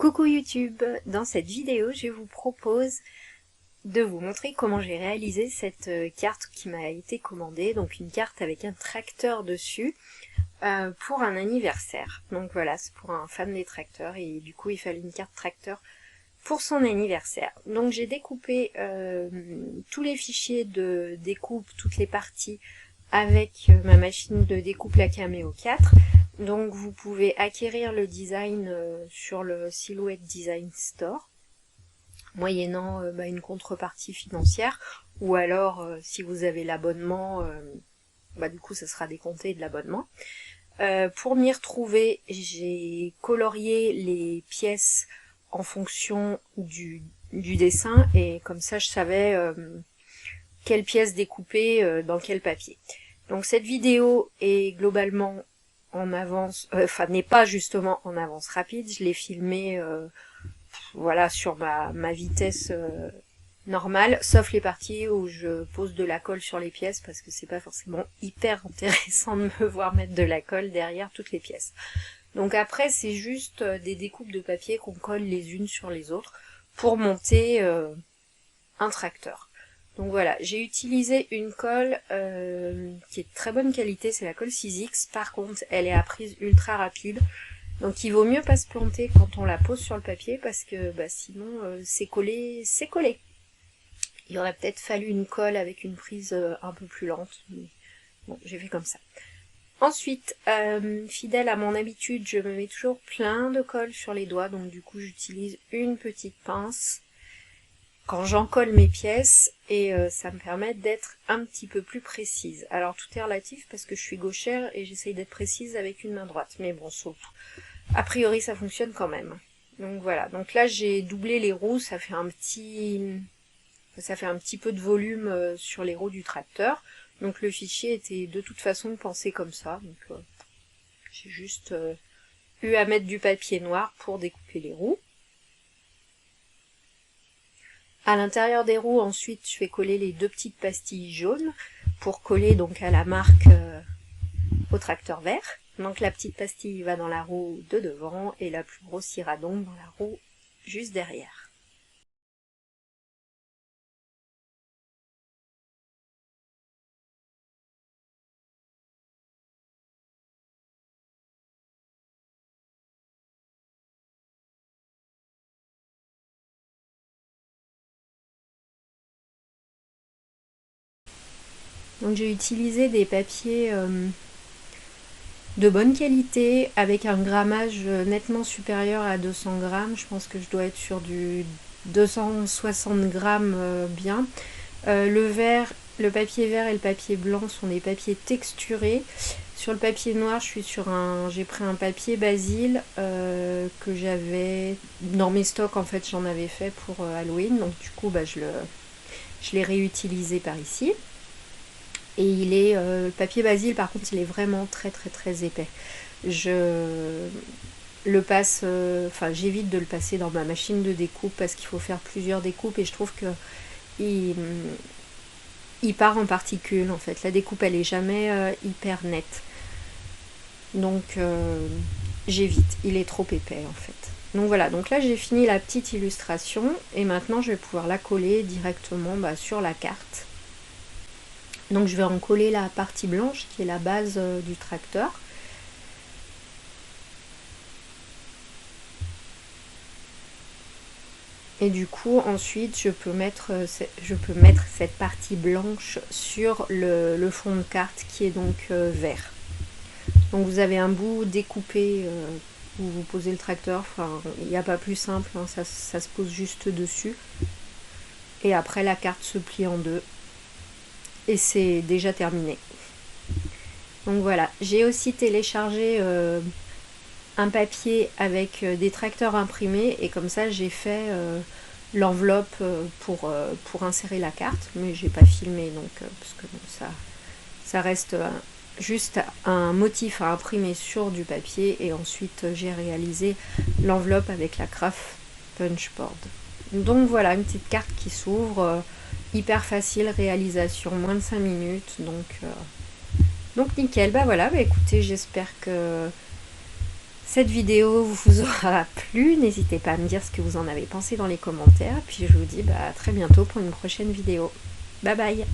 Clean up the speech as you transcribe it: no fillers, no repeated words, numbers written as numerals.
Coucou YouTube, dans cette vidéo je vous propose de vous montrer comment j'ai réalisé cette carte qui m'a été commandée, donc une carte avec un tracteur dessus pour un anniversaire. Donc voilà, c'est pour un fan des tracteurs et du coup il fallait une carte tracteur pour son anniversaire. Donc j'ai découpé tous les fichiers de découpe, toutes les parties avec ma machine de découpe la Cameo 4. Donc vous pouvez acquérir le design sur le Silhouette Design Store, moyennant une contrepartie financière, ou alors si vous avez l'abonnement, du coup ça sera décompté de l'abonnement. Pour m'y retrouver, j'ai colorié les pièces en fonction du dessin, et comme ça je savais quelle pièce découper dans quel papier. Donc cette vidéo est globalement en avance, n'est pas justement en avance rapide, je l'ai filmé voilà, sur ma vitesse normale, sauf les parties où je pose de la colle sur les pièces, parce que c'est pas forcément hyper intéressant de me voir mettre de la colle derrière toutes les pièces. Donc après c'est juste des découpes de papier qu'on colle les unes sur les autres pour monter un tracteur. Donc voilà, j'ai utilisé une colle qui est de très bonne qualité, c'est la colle 6X, par contre elle est à prise ultra rapide, donc il vaut mieux pas se planter quand on la pose sur le papier, parce que sinon c'est collé, c'est collé. Il aurait peut-être fallu une colle avec une prise un peu plus lente, mais bon, j'ai fait comme ça. Ensuite, fidèle à mon habitude, je me mets toujours plein de colle sur les doigts, donc du coup j'utilise une petite pince quand j'encolle mes pièces, et ça me permet d'être un petit peu plus précise. Alors tout est relatif parce que je suis gauchère et j'essaye d'être précise avec une main droite, mais bon, sauf a priori ça fonctionne quand même. Donc voilà, donc là j'ai doublé les roues, ça fait un petit peu de volume sur les roues du tracteur. Donc le fichier était de toute façon pensé comme ça, donc j'ai juste eu à mettre du papier noir pour découper les roues. À l'intérieur des roues, ensuite, je vais coller les deux petites pastilles jaunes pour coller donc à la marque au tracteur vert. Donc la petite pastille va dans la roue de devant et la plus grosse ira donc dans la roue juste derrière. Donc j'ai utilisé des papiers de bonne qualité, avec un grammage nettement supérieur à 200 grammes. Je pense que je dois être sur du 260 grammes bien. Le papier vert et le papier blanc sont des papiers texturés. Sur le papier noir, j'ai pris un papier basil que j'avais dans mes stocks. En fait, j'en avais fait pour Halloween, donc du coup, je l'ai réutilisé par ici. Et le papier basil, par contre, il est vraiment très très très épais. Je le passe, j'évite de le passer dans ma machine de découpe parce qu'il faut faire plusieurs découpes, et je trouve que il part en particules en fait. La découpe elle est jamais hyper nette. Donc j'évite, il est trop épais en fait. Donc voilà, donc là j'ai fini la petite illustration et maintenant je vais pouvoir la coller directement sur la carte. Donc je vais en coller la partie blanche qui est la base du tracteur. Et du coup ensuite je peux mettre cette partie blanche sur le fond de carte qui est donc vert. Donc vous avez un bout découpé où vous posez le tracteur, enfin il n'y a pas plus simple, hein, ça se pose juste dessus. Et après la carte se plie en deux. Et c'est déjà terminé. Donc voilà, j'ai aussi téléchargé un papier avec des tracteurs imprimés, et comme ça j'ai fait l'enveloppe pour insérer la carte, mais j'ai pas filmé, donc parce que bon, ça reste juste un motif à imprimer sur du papier, et ensuite j'ai réalisé l'enveloppe avec la Craft Punchboard. Donc voilà, une petite carte qui s'ouvre, hyper facile réalisation, moins de 5 minutes, donc nickel. Voilà, écoutez, j'espère que cette vidéo vous aura plu. N'hésitez pas à me dire ce que vous en avez pensé dans les commentaires. Puis je vous dis à très bientôt pour une prochaine vidéo. Bye bye!